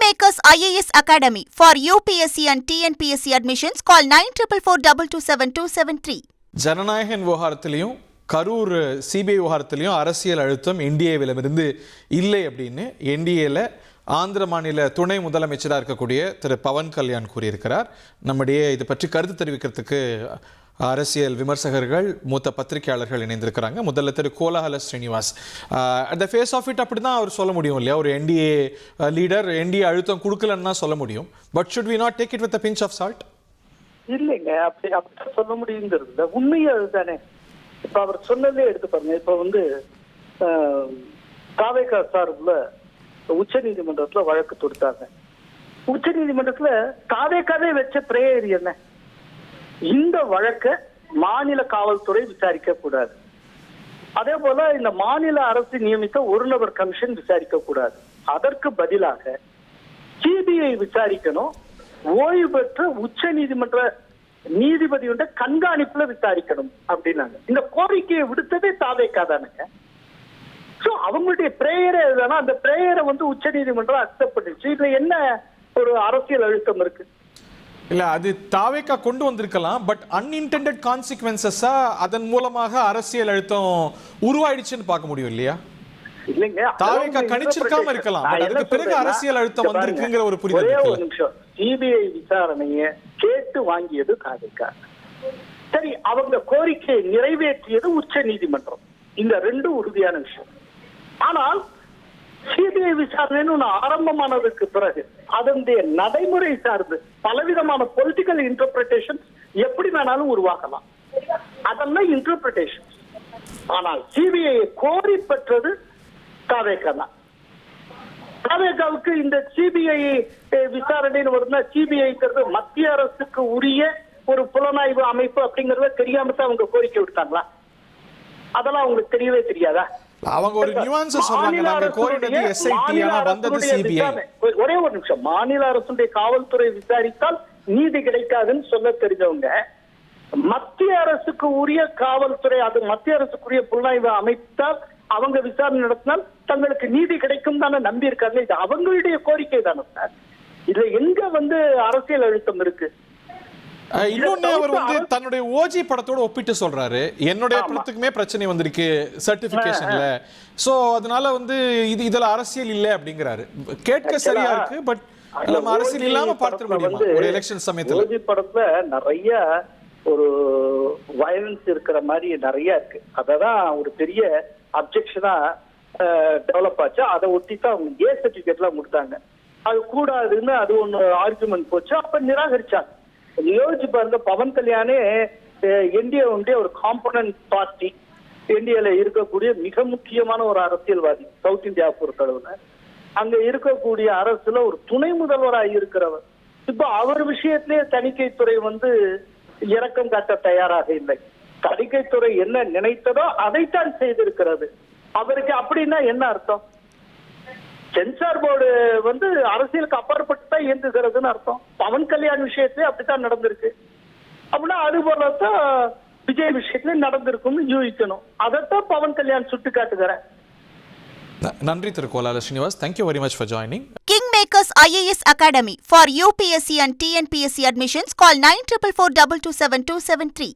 Kingmakers IAS Academy for UPSC and TNPSC admissions. Call 9444272273. ஜனநாயக விவகாரத்திலையும் Karur CBI விவகாரத்திலையும் அரசியல் அழுத்தம் என்டிஏவிலிருந்து இல்லை அப்படின்னு என்டிஏல ஆந்திர மாநில துணை முதலமைச்சராக இருக்கக்கூடிய திரு பவன் கல்யாண் கூறியிருக்கிறார். நம்முடைய இது பற்றி கருத்து தெரிவிக்கிறதுக்கு அரசியல் விமர்சகர்கள் மூத்த பத்திரிகையாளர்கள் இணைந்திருக்கிறாங்க. முதல்ல திரு Kolahala Srinivas, at the face of it அப்படி தான் அவர் சொல்ல முடியும் இல்லையா? ஒரு என்டிஏ லீடர் என்டிஏ அழுத்தம் கொடுக்கலன்னு தான் சொல்ல முடியும். But should we not take it with a pinch of salt? இல்லைங்க, அப்படி சொல்ல முடியுங்கிறது உண்மையே அதுதானே. இப்ப அவர் சொன்னதே எடுத்து பாருங்க. இப்ப தாவேகா சார்புல உச்ச நீதிமன்றத்துல வழக்கு தொடுத்தாங்க. உச்ச நீதிமன்றத்துல தாவேகாவே வச்ச பிரேயர் என்ன? இந்த வழக்க மாநில காவல்துறை விசாரிக்க கூடாது, அதே போல இந்த மாநில அரசு நியமித்த ஒரு நபர் கமிஷன் விசாரிக்க கூடாது. அதற்கு பதிலாக சிபிஐ விசாரிக்கணும், ஓய்வு பெற்ற உச்ச நீதிமன்ற நீதிபதியோட கண்காணிப்புல விசாரிக்கணும் அப்படின்னாங்க. இந்த கோரிக்கையை விடுத்ததே தாவேகா தானுங்க. சோ அவங்களுடைய பிரேயரே இதுதானா? அந்த பிரேயரை உச்ச நீதிமன்றம் அக்செப்ட் பண்ணிச்சு. இதுல என்ன ஒரு அரசியல் அழுத்தம் இருக்கு? இல்ல, அது தாவேகா கொண்டு வந்திருக்கலாம். பட் அன்இன்டெண்டட் கான்சிக்வன்சஸா அதன் மூலமாக அரசியல் அழுத்தம் உருவாயிடுச்சுன்னு பார்க்க முடியும் இல்லையா? இல்லைங்க, தாவேகா கணிச்சிருக்காம இருக்கலாம். அதுக்கு பிறகு அரசியல் அழுத்தம் வந்திருக்குங்கிற ஒரு புரிதல். ஒரே ஒரு நிமிஷம், சிபிஐ விசாரணையை கேட்டு வாங்கியது தாவேகா. சரி, அவங்க கோரிக்கையை நிறைவேற்றியது உச்ச நீதிமன்றம். இந்த ரெண்டும் உறுதியான விஷயம். ஆனால் சிபிஐ விசாரணைன்னு ஒண்ணு ஆரம்பமானதுக்கு பிறகு அதனுடைய நடைமுறை சார்ந்து பலவிதமான பொலிட்டிக்கல் இன்டர்பிரேஷன் எப்படி வேணாலும் உருவாக்கலாம். அதெல்லாம் இன்டர்பிரேஷன். ஆனால் சிபிஐ கோரி பெற்றது தாவேகா தான். தாவேகாவுக்கு இந்த சிபிஐ விசாரணைன்னு வருதுன்னா, சிபிஐங்கிறது மத்திய அரசுக்கு உரிய ஒரு புலனாய்வு அமைப்பு அப்படிங்கறத தெரியாம தான் அவங்க கோரிக்கை விடுத்தாங்களா? அதெல்லாம் அவங்களுக்கு தெரியவே தெரியாதா? அவங்க ஒரு நியூவான்ஸ் சொல்றாங்க, நாங்க கோரினது எஸ்ஐடி ஆனா வந்தது சிபிஐ. ஒரே ஒரு நிமிஷம், மாநில அரசுடைய காவல்துறை விசாரித்தால் நீதி கிடைக்காதுன்னு சொல்ல தெரிஞ்சவங்க மத்திய அரசுக்கு உரிய காவல்துறை, அது மத்திய அரசுக்குரிய புலனாய்வு அமைத்தால் அவங்க விசாரணை நடத்தினால் தங்களுக்கு நீதி கிடைக்கும் தானே நம்பி இருக்காங்க. இது அவங்களுடைய கோரிக்கை தானே சார். இதுல எங்க அரசியல் அழுத்தம் இருக்கு? இன்னொன்னு, அவர் தன்னுடைய ஓஜி படத்தோட ஒப்பிட்டு சொல்றாரு, என்னுடைய படத்துக்குமே பிரச்சனை வந்திருக்கு சர்டிபிகேஷன்ல, சோ அதனால இதுல அரசியல் இல்ல அப்படிங்கிறாரு. கேட்க சரியா இருக்கு, பட் நம்ம அரசியல் இல்லாம பார்த்துட முடியுமா ஒரு எலெக்ஷன் சமயத்துல? ஓஜி படத்துல நிறைய ஒரு வயலன்ஸ் இருக்கிற மாதிரி நிறைய இருக்கு. அததான் ஒரு பெரிய அப்ஜெக்ஷனா டெவலப் ஆச்சு. அதை ஒட்டி தான் அவங்க ஏ சர்டிபிகேட் எல்லாம் கொடுத்தாங்க. அது கூடாதுன்னு அது ஒண்ணு ஆர்குமெண்ட் போச்சு. அப்ப நிராகரிச்சாங்க. யோசிச்சு பாருங்க, பவன் கல்யாணே என்டிஏ ஒரு காம்பனன்ட் பார்ட்டி, என்டிஏல இருக்கக்கூடிய மிக முக்கியமான ஒரு அரசியல்வாதி சவுத் இந்தியா பொறுத்தளவுல. அங்க இருக்கக்கூடிய அரசுல ஒரு துணை முதல்வராக இருக்கிறவர். இப்ப அவர் விஷயத்திலேயே தணிக்கைத்துறை இரக்கம் காட்ட தயாராக இல்லை. தணிக்கைத்துறை என்ன நினைத்ததோ அதைத்தான் செய்திருக்கிறது. அவருக்கு அப்படின்னா என்ன அர்த்தம்? சென்சார் போர்டு அரசியலுக்கு அப்பாற்பட்டு தான் இயங்குகிறதுன்னு அர்த்தம். பவன் கல்யாண் விஷயத்திலே அப்படித்தான் நடந்திருக்கு. அப்படின்னா அது போலதான் விஜய் விஷயத்திலே நடந்திருக்கும்னு யூகிக்கணும். அதைத்தான் பவன் கல்யாண் சுட்டி காட்டுகிறேன். நன்றி திரு கோலால Srinivas. Thank you very much for joining. Kingmakers IAS Academy for UPSC and TNPSC admissions. Call 9444272273.